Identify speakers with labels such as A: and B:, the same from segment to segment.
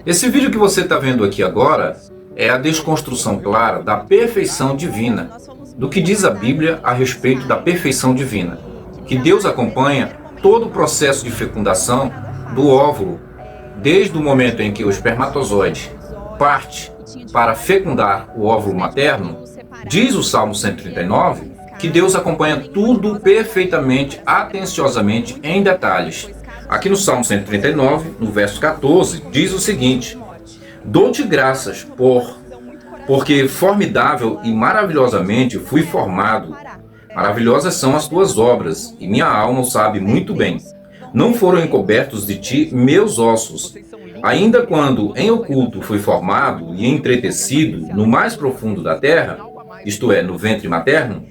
A: Esse vídeo que você está vendo aqui agora é a desconstrução clara da perfeição divina, do que diz a Bíblia a respeito da perfeição divina, que Deus acompanha todo o processo de fecundação do óvulo, desde o momento em que o espermatozoide parte para fecundar o óvulo materno. Diz o Salmo 139 que Deus acompanha tudo perfeitamente, atenciosamente, em detalhes. Aqui no Salmo 139, no verso 14, diz o seguinte: dou-te graças porque formidável e maravilhosamente fui formado. Maravilhosas são as tuas obras, e minha alma o sabe muito bem. Não foram encobertos de ti meus ossos. Ainda quando em oculto fui formado e entretecido no mais profundo da terra, isto é, no ventre materno,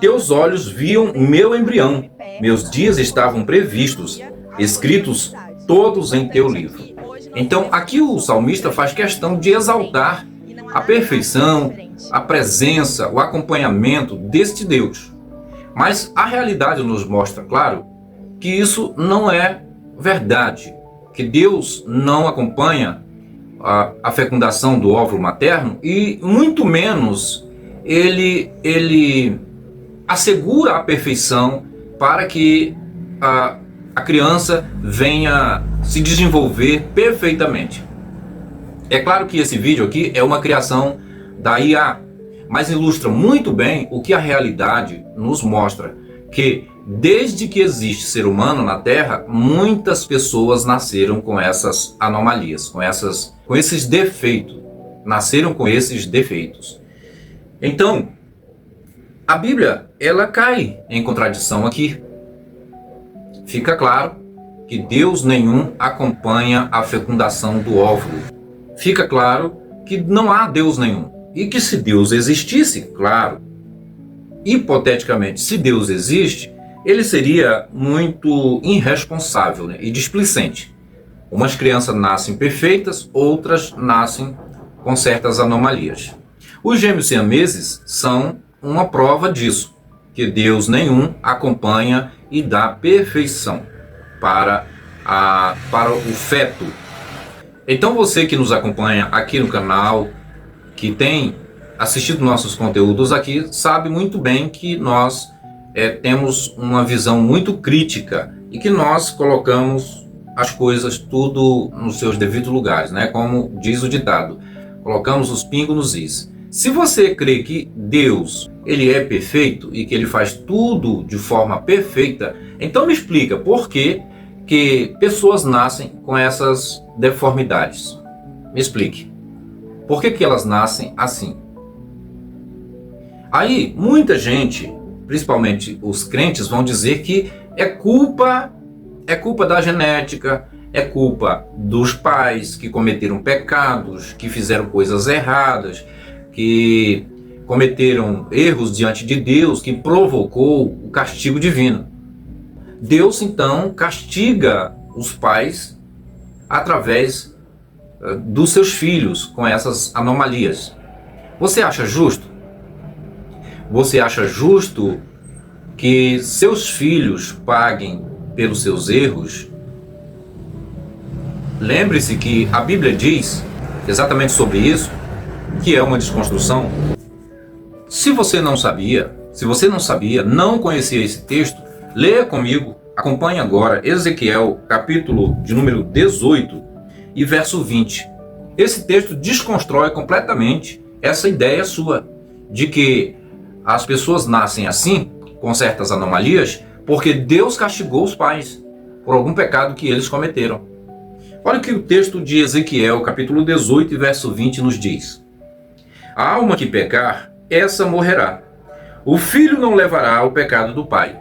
A: teus olhos viam meu embrião. Meus dias estavam previstos, escritos todos em teu livro. Então, aqui o salmista faz questão de exaltar a perfeição, a presença, o acompanhamento deste Deus. Mas a realidade nos mostra, claro, que isso não é verdade, que Deus não acompanha a fecundação do óvulo materno e muito menos ele assegura a perfeição para que a criança venha se desenvolver perfeitamente. É claro que esse vídeo aqui é uma criação da IA, mas ilustra muito bem o que a realidade nos mostra, que desde que existe ser humano na Terra, muitas pessoas nasceram com essas anomalias, com esses defeitos, nasceram com esses defeitos. Então, a Bíblia, ela cai em contradição aqui. Fica claro que Deus nenhum acompanha a fecundação do óvulo. Fica claro que não há Deus nenhum. E que se Deus existisse, claro, hipoteticamente, se Deus existe, ele seria muito irresponsável, né, e displicente. Umas crianças nascem perfeitas, outras nascem com certas anomalias. Os gêmeos siameses são uma prova disso, que Deus nenhum acompanha e dá perfeição para o feto. Então você que nos acompanha aqui no canal, que tem assistido nossos conteúdos aqui, sabe muito bem que nós temos uma visão muito crítica e que nós colocamos as coisas tudo nos seus devidos lugares, né? Como diz o ditado, colocamos os pingos nos is. Se você crê que Deus ele é perfeito e que ele faz tudo de forma perfeita, então me explica por que pessoas nascem com essas deformidades. Me explique. Por que elas nascem assim? Aí, muita gente, principalmente os crentes, vão dizer que é culpa da genética, é culpa dos pais que cometeram pecados, que fizeram coisas erradas, que cometeram erros diante de Deus, que provocou o castigo divino. Deus, então, castiga os pais através dos seus filhos com essas anomalias. Você acha justo? Você acha justo que seus filhos paguem pelos seus erros? Lembre-se que a Bíblia diz exatamente sobre isso, que é uma desconstrução. Se você não sabia, não conhecia esse texto, leia comigo, acompanhe agora Ezequiel, capítulo de número 18 e verso 20. Esse texto desconstrói completamente essa ideia sua de que as pessoas nascem assim, com certas anomalias, porque Deus castigou os pais por algum pecado que eles cometeram. Olha o que o texto de Ezequiel, capítulo 18 e verso 20 nos diz. A alma que pecar, essa morrerá. O filho não levará o pecado do pai,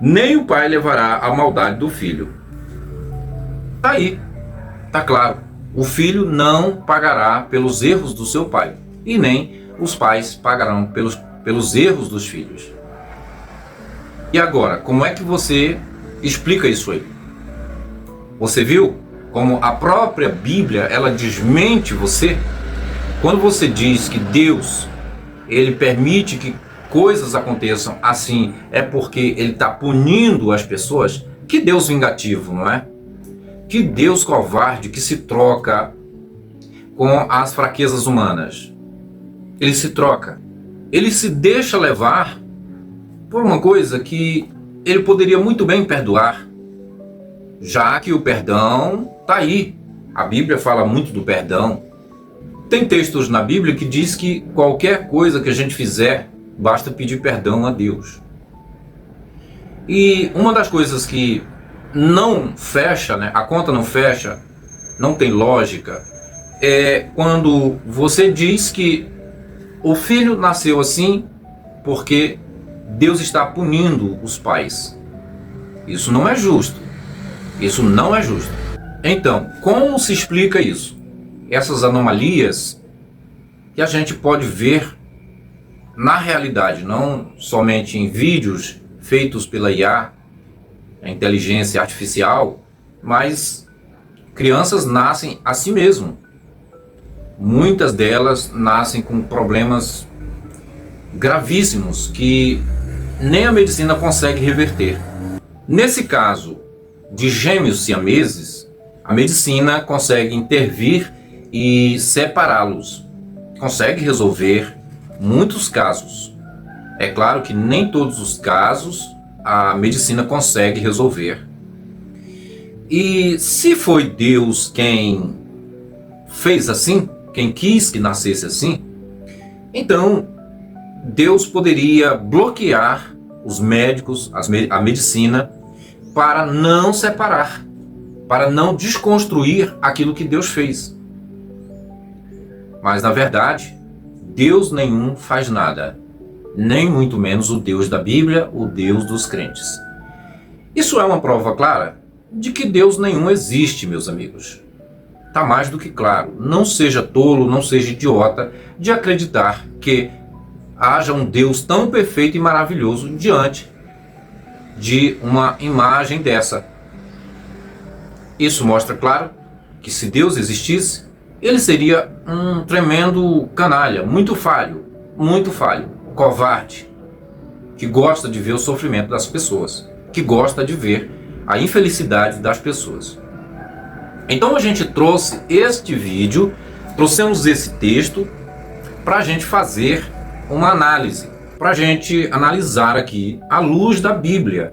A: nem o pai levará a maldade do filho. Tá aí, tá claro. O filho não pagará pelos erros do seu pai, e nem os pais pagarão pelos erros dos filhos. E agora, como é que você explica isso aí? Você viu como a própria Bíblia, ela desmente você? Quando você diz que Deus, ele permite que coisas aconteçam assim, é porque ele está punindo as pessoas? Que Deus vingativo, não é? Que Deus covarde que se troca com as fraquezas humanas. Ele se troca. Ele se deixa levar por uma coisa que ele poderia muito bem perdoar, já que o perdão está aí. A Bíblia fala muito do perdão. Tem textos na Bíblia que diz que qualquer coisa que a gente fizer, basta pedir perdão a Deus. E uma das coisas que não fecha, né, a conta não fecha, não tem lógica, é quando você diz que o filho nasceu assim porque Deus está punindo os pais. Isso não é justo. Isso não é justo. Então, como se explica isso? Essas anomalias que a gente pode ver na realidade, não somente em vídeos feitos pela IA, a inteligência artificial, mas crianças nascem assim mesmo. Muitas delas nascem com problemas gravíssimos que nem a medicina consegue reverter. Nesse caso de gêmeos siameses, a medicina consegue intervir e separá-los. Consegue resolver muitos casos. É claro que nem todos os casos a medicina consegue resolver. E se foi Deus quem fez assim, quem quis que nascesse assim, então Deus poderia bloquear os médicos, a medicina, para não separar, para não desconstruir aquilo que Deus fez. Mas na verdade, Deus nenhum faz nada, nem muito menos o Deus da Bíblia, o Deus dos crentes. Isso é uma prova clara de que Deus nenhum existe, meus amigos. Está mais do que claro. Não seja tolo, não seja idiota de acreditar que haja um Deus tão perfeito e maravilhoso diante de uma imagem dessa. Isso mostra claro que se Deus existisse, ele seria um tremendo canalha, muito falho, covarde, que gosta de ver o sofrimento das pessoas, que gosta de ver a infelicidade das pessoas. Então a gente trouxe este vídeo, trouxemos esse texto para a gente fazer uma análise, para a gente analisar aqui à luz da Bíblia,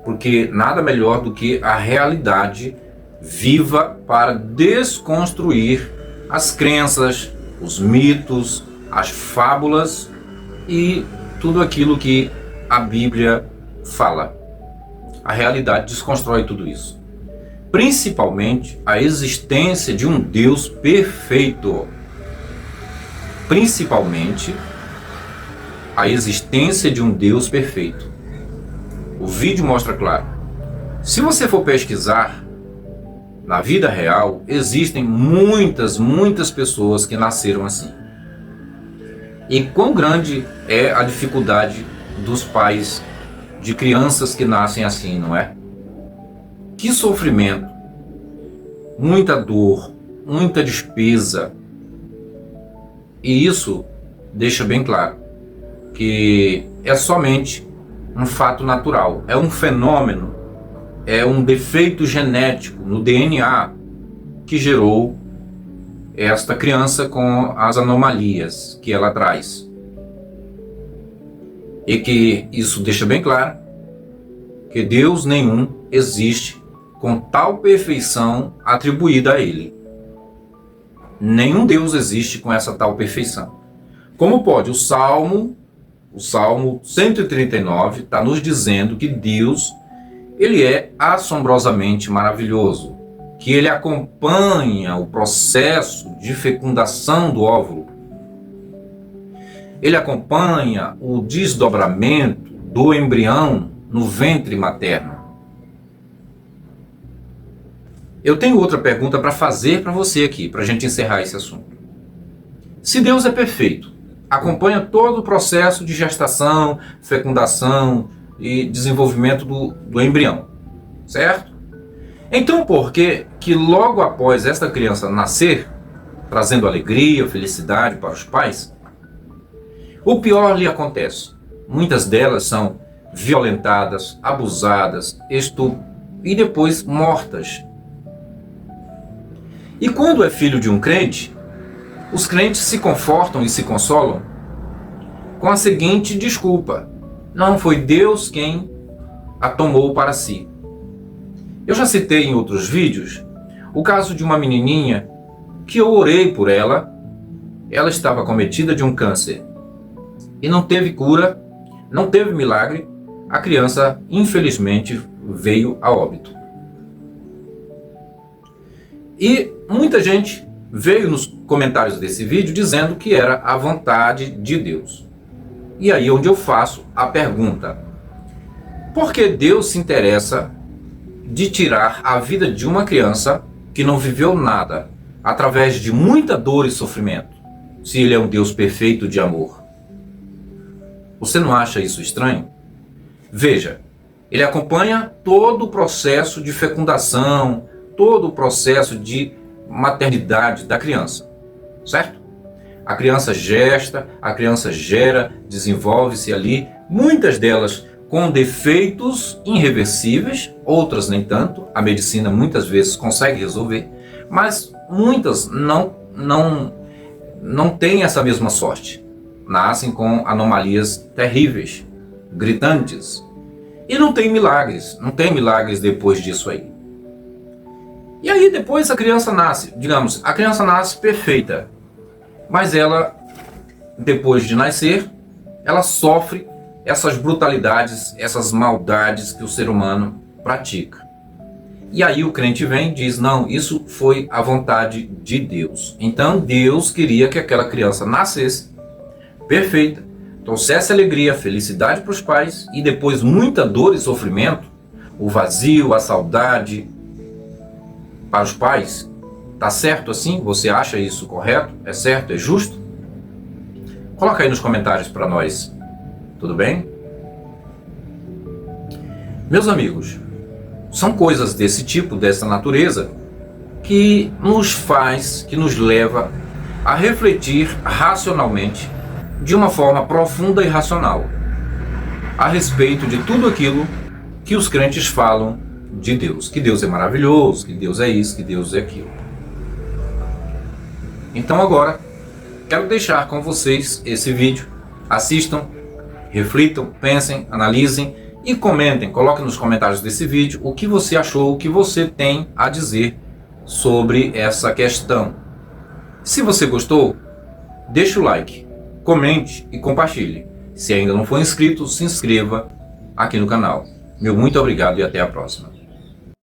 A: porque nada melhor do que a realidade viva para desconstruir as crenças, os mitos, as fábulas e tudo aquilo que a Bíblia fala. A realidade desconstrói tudo isso. Principalmente a existência de um Deus perfeito. Principalmente a existência de um Deus perfeito. O vídeo mostra claro. Se você for pesquisar, na vida real, existem muitas pessoas que nasceram assim. E quão grande é a dificuldade dos pais de crianças que nascem assim, não é? Que sofrimento, muita dor, muita despesa. E isso deixa bem claro que é somente um fato natural, é um fenômeno, é um defeito genético no DNA que gerou esta criança com as anomalias que ela traz. E que isso deixa bem claro que Deus nenhum existe com tal perfeição atribuída a ele. Nenhum Deus existe com essa tal perfeição. Como pode? O Salmo 139 está nos dizendo que Deus, ele é assombrosamente maravilhoso, que ele acompanha o processo de fecundação do óvulo. Ele acompanha o desdobramento do embrião no ventre materno. Eu tenho outra pergunta para fazer para você aqui, para a gente encerrar esse assunto. Se Deus é perfeito, acompanha todo o processo de gestação, fecundação e desenvolvimento do embrião, certo? Então por que logo após esta criança nascer, trazendo alegria, felicidade para os pais, o pior lhe acontece? Muitas delas são violentadas, abusadas, e depois mortas. E quando é filho de um crente, os crentes se confortam e se consolam com a seguinte desculpa: não foi Deus quem a tomou para si. Eu já citei em outros vídeos o caso de uma menininha que eu orei por ela. Ela estava acometida de um câncer e não teve cura, não teve milagre. A criança, infelizmente, veio a óbito. E muita gente veio nos comentários desse vídeo dizendo que era a vontade de Deus. E aí onde eu faço a pergunta: por que Deus se interessa de tirar a vida de uma criança que não viveu nada, através de muita dor e sofrimento, se Ele é um Deus perfeito de amor? Você não acha isso estranho? Veja, Ele acompanha todo o processo de fecundação, todo o processo de maternidade da criança, certo? A criança gesta, a criança gera, desenvolve-se ali, muitas delas com defeitos irreversíveis, outras nem tanto. A medicina muitas vezes consegue resolver, mas muitas não têm essa mesma sorte. Nascem com anomalias terríveis, gritantes. E não tem milagres depois disso aí. E aí depois a criança nasce, digamos, a criança nasce perfeita, mas ela, depois de nascer, ela sofre essas brutalidades, essas maldades que o ser humano pratica. E aí o crente vem e diz: não, isso foi a vontade de Deus. Então Deus queria que aquela criança nascesse perfeita, trouxesse alegria, felicidade para os pais, e depois muita dor e sofrimento, o vazio, a saudade para os pais. Tá certo assim? Você acha isso correto? É certo? É justo? Coloca aí nos comentários para nós. Tudo bem? Meus amigos, são coisas desse tipo, dessa natureza, que nos leva a refletir racionalmente, de uma forma profunda e racional, a respeito de tudo aquilo que os crentes falam de Deus. Que Deus é maravilhoso, que Deus é isso, que Deus é aquilo. Então agora, quero deixar com vocês esse vídeo. Assistam, reflitam, pensem, analisem e comentem. Coloquem nos comentários desse vídeo o que você achou, o que você tem a dizer sobre essa questão. Se você gostou, deixa o like, comente e compartilhe. Se ainda não for inscrito, se inscreva aqui no canal. Meu muito obrigado e até a próxima.